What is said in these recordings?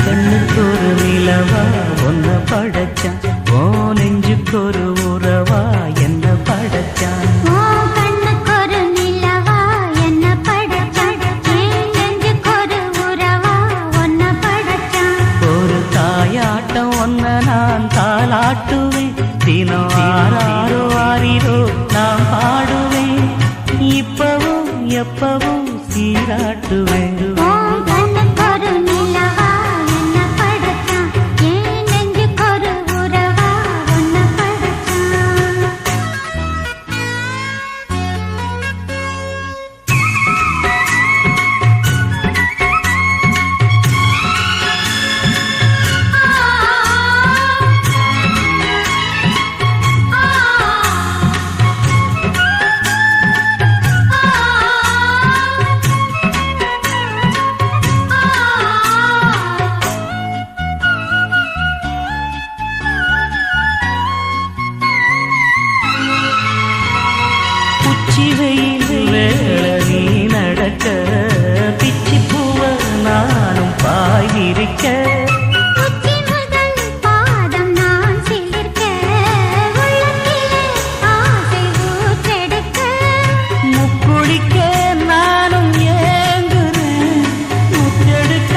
கண்ணுக்கு ஒரு நிலவா ஒன்ன படைச்சான், ஓ நெஞ்சுக்கு ஒரு உறவா என்ன படைச்சான். கண்ணுக்கு ஒரு நிலவா என்ன படைச்சான், நெஞ்சுக்கு ஒரு உறவா ஒன்ன படைச்சான். ஒரு தாயாட்டம் ஒன்ன நான் தாளாட்டுவேன், தினம் ஆறாரோ ஆறிரோ நான் பாடுவேன், இப்பவும் எப்பவும் சீராட்டுவேன். நீ நடக்க பிச்சி பூவ நானும் பாயிருக்க, பாதம் நான் சிலிர்க்க, ஆசை ஊற்றெடுக்க, முக்குளிக்க நானும் ஏங்குறேன், முத்தெடுக்க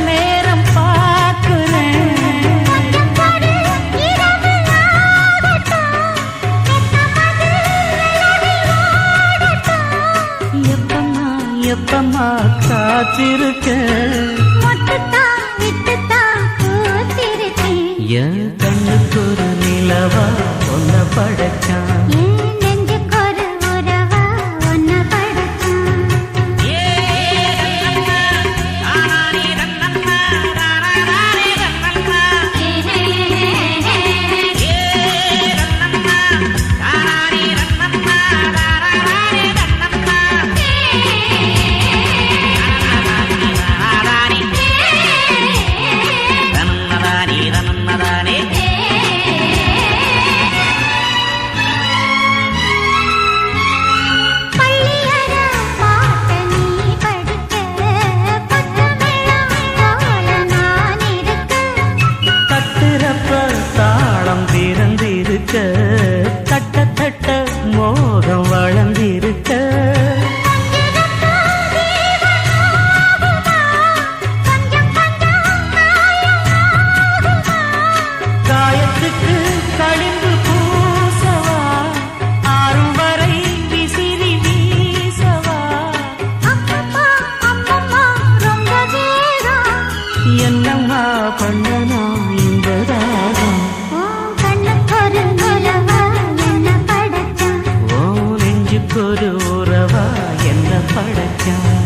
நேரம் பார்க்கிறேன். எப்பமா காத்திருக்கேன், என் கண்ணுக்கு ஒரு நிலவா ஒன்ன படைச்சான். தாளம் திறந்திருக்க, தட்ட தட்ட மோகம் வளர்ந்திருக்க, காயத்துக்கு களிம்பு பூசவா, ஆறும் வரை விசிறி வீசவா, என்னம்மா பண்ணனா இன்பதாகம். ஒரு உறவா என்ன படைச்சான்.